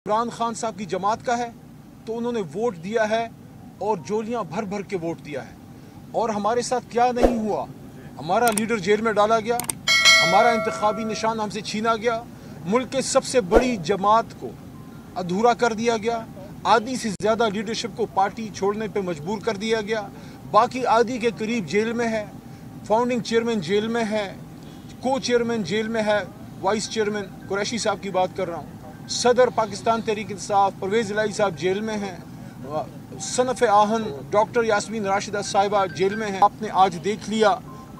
इमरान खान साहब की जमात का है तो उन्होंने वोट दिया है और जोलियां भर भर के वोट दिया है। और हमारे साथ क्या नहीं हुआ, हमारा लीडर जेल में डाला गया, हमारा इंतखाबी निशान हमसे छीना गया, मुल्क के सबसे बड़ी जमात को अधूरा कर दिया गया, आधी से ज़्यादा लीडरशिप को पार्टी छोड़ने पे मजबूर कर दिया गया, बाकी आधी के करीब जेल में है, फाउंडिंग चेयरमैन जेल में है, को चेयरमैन जेल में है, वाइस चेयरमैन कुरैशी साहब की बात कर रहा हूँ, सदर पाकिस्तान तहरीक इंसाफ परवेज़ इलाही साहब जेल में हैं, सनफ़ आहन डॉक्टर यास्मीन राशिदा साहिबा जेल में हैं। आपने आज देख लिया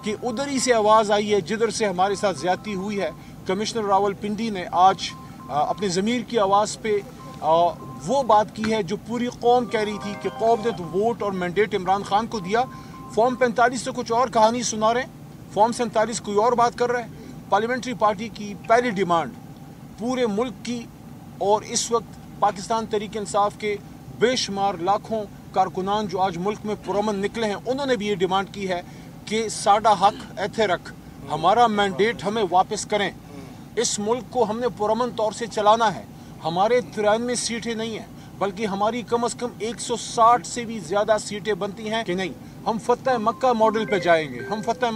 कि उधर ही से आवाज़ आई है जिधर से हमारे साथ ज़्यादती हुई है। कमिश्नर रावलपिंडी ने आज अपने ज़मीर की आवाज़ पे वो बात की है जो पूरी कौम कह रही थी कि कौम ने तो वोट और मैंडेट इमरान खान को दिया। फॉर्म 45 से कुछ और कहानी सुना रहे हैं, फॉर्म 47 कोई और बात कर रहे हैं। पार्लियामेंट्री पार्टी की पहली डिमांड पूरे मुल्क की और इस वक्त पाकिस्तान तहरीक इंसाफ के बेशुमार लाखों कारकुनान जो आज मुल्क में पुरअमन निकले हैं, उन्होंने भी ये डिमांड की है कि साडा हक एथे रख, हमारा मैंडेट हमें वापस करें। इस मुल्क को हमने पुरअमन तौर से चलाना है। हमारे 93 सीटें नहीं हैं बल्कि हमारी कम से कम 160 से भी ज़्यादा सीटें बनती हैं कि नहीं। हम फतह मक्का मॉडल पे जाएंगे, हम फतह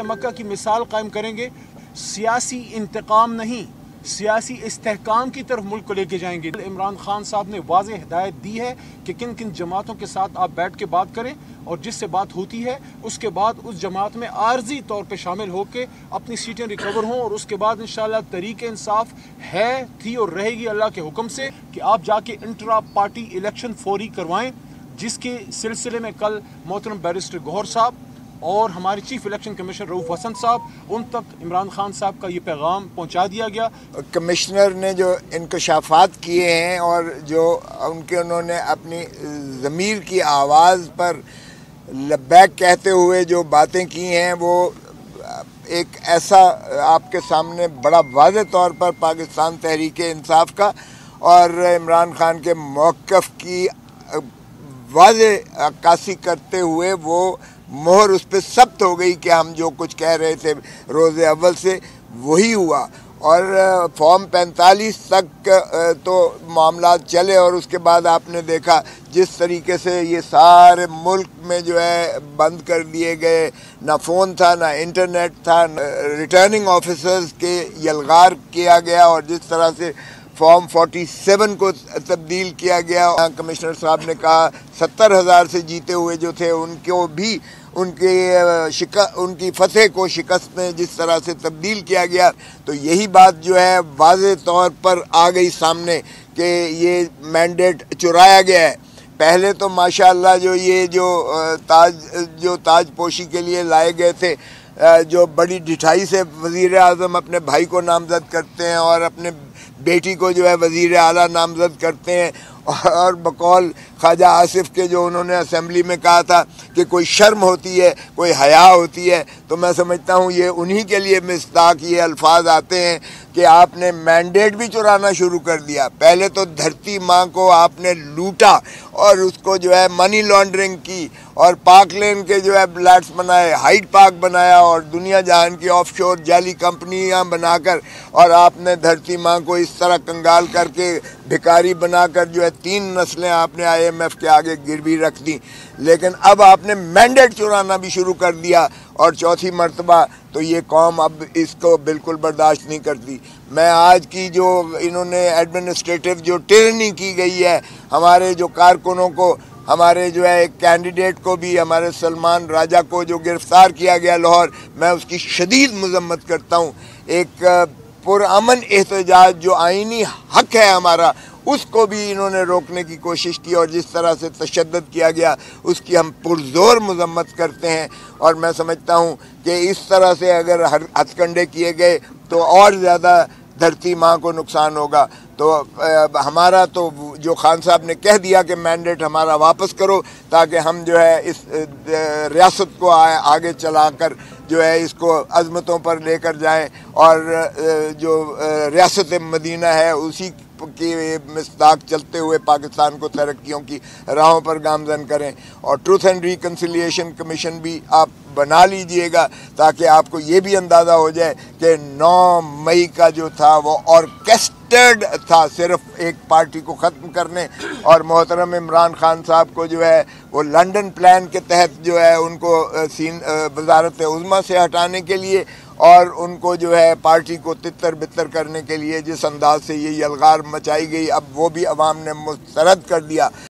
मक्का की मिसाल कायम करेंगे। सियासी इंतकाम नहीं, सियासी इस्तेहकाम की तरफ मुल्क को लेके जाएंगे। इमरान खान साहब ने वाज़ेह हिदायत दी है कि किन किन जमातों के साथ आप बैठ के बात करें और जिससे बात होती है उसके बाद उस जमात में आर्जी तौर पे शामिल होकर अपनी सीटें रिकवर हों और उसके बाद इंशाअल्लाह तहरीक इंसाफ है, थी और रहेगी अल्लाह के हुक्म से कि आप जाके इंट्रा पार्टी इलेक्शन फौरी करवाएं, जिसके सिलसिले में कल मोहतरम बैरिस्टर गौहर साहब और हमारे chief election commissioner Rauf Hasan साहब, उन तक इमरान खान साहब का ये पैगाम पहुंचा दिया गया। कमिश्नर ने जो इंकशाफात किए हैं और जो उन्होंने अपनी ज़मीर की आवाज़ पर लब्बैक कहते हुए जो बातें की हैं, वो एक ऐसा आपके सामने बड़ा वाज़ेह तौर पर पाकिस्तान तहरीक इंसाफ का और इमरान खान के मौक़िफ़ की वाज़ेह अक्कासी करते हुए वो मोहर उस पर सख्त हो गई कि हम जो कुछ कह रहे थे रोज़े अव्वल से वही हुआ। और फॉर्म 45 तक तो मामला चले और उसके बाद आपने देखा जिस तरीके से ये सारे मुल्क में जो है बंद कर दिए गए, ना फ़ोन था ना इंटरनेट था, रिटर्निंग ऑफिसर्स के यलगार किया गया और जिस तरह से फॉर्म 47 को तब्दील किया गया। कमिश्नर साहब ने कहा 70,000 से जीते हुए जो थे उनको भी उनकी फतह को शिकस्त में जिस तरह से तब्दील किया गया, तो यही बात जो है वाज़ेह तौर पर आ गई सामने कि ये मैंडेट चुराया गया है। पहले तो माशाअल्लाह जो ताजपोशी के लिए लाए गए थे, जो बड़ी ढिठाई से वज़ीर आज़म अपने भाई को नामज़द करते हैं और अपने बेटी को जो है वज़ीर आला नामज़द करते हैं, और बकौल ख्वाजा आसिफ के जो उन्होंने असेंबली में कहा था कि कोई शर्म होती है, कोई हया होती है, तो मैं समझता हूँ ये उन्हीं के लिए मिस्ताक ये अल्फाज आते हैं कि आपने मैंडेट भी चुराना शुरू कर दिया। पहले तो धरती माँ को आपने लूटा और उसको जो है मनी लॉन्ड्रिंग की और पाक लेन के जो है फ्लैट्स बनाए, हाइड पार्क बनाया और दुनिया जहान की ऑफशोर जाली कंपनियाँ बनाकर, और आपने धरती माँ को इस तरह कंगाल करके भिखारी बनाकर जो है 3 नस्लें आपने IMF के आगे गिरवी रख दी। लेकिन अब आपने मैंडेट चुराना भी शुरू कर दिया और चौथी मर्तबा, तो ये कौम अब इसको बिल्कुल बर्दाश्त नहीं करती। मैं आज की जो इन्होंने एडमिनिस्ट्रेटिव जो टिरनी की गई है, हमारे जो कारकुनों को, हमारे जो है एक कैंडिडेट को भी, हमारे सलमान राजा को जो गिरफ़्तार किया गया लाहौर, मैं उसकी शदीद मज़म्मत करता हूँ। एक पुरअमन एहतजाज जो आईनी हक है हमारा, उसको भी इन्होंने रोकने की कोशिश की और जिस तरह से तशद्दुद किया गया उसकी हम पुरज़ोर मज़म्मत करते हैं। और मैं समझता हूँ कि इस तरह से अगर हथकंडे किए गए तो और ज़्यादा धरती माँ को नुकसान होगा। तो हमारा तो जो खान साहब ने कह दिया कि मैंडेट हमारा वापस करो, ताकि हम जो है इस रियासत को आगे चलाकर जो है इसको अज़मतों पर लेकर जाएं और जो रियासत मदीना है उसी की मिस्दाक चलते हुए पाकिस्तान को तरक्कियों की राहों पर गामज़न करें। और ट्रूथ एंड रिकन्सिलिएशन कमीशन भी आप बना लीजिएगा ताकि आपको ये भी अंदाज़ा हो जाए कि 9 मई का जो था वो ऑर्केस्ट्रा انٹرسٹڈ تھا صرف ایک پارٹی کو ختم کرنے، اور محترم عمران خان صاحب کو جو ہے وہ لنڈن پلان کے تحت جو ہے ان کو وزارت عظمیٰ سے ہٹانے کے لیے اور ان کو جو ہے پارٹی کو تتر بتر کرنے کے لیے جس انداز سے یہ یلغار مچائی گئی، اب وہ بھی عوام نے مسترد کر دیا۔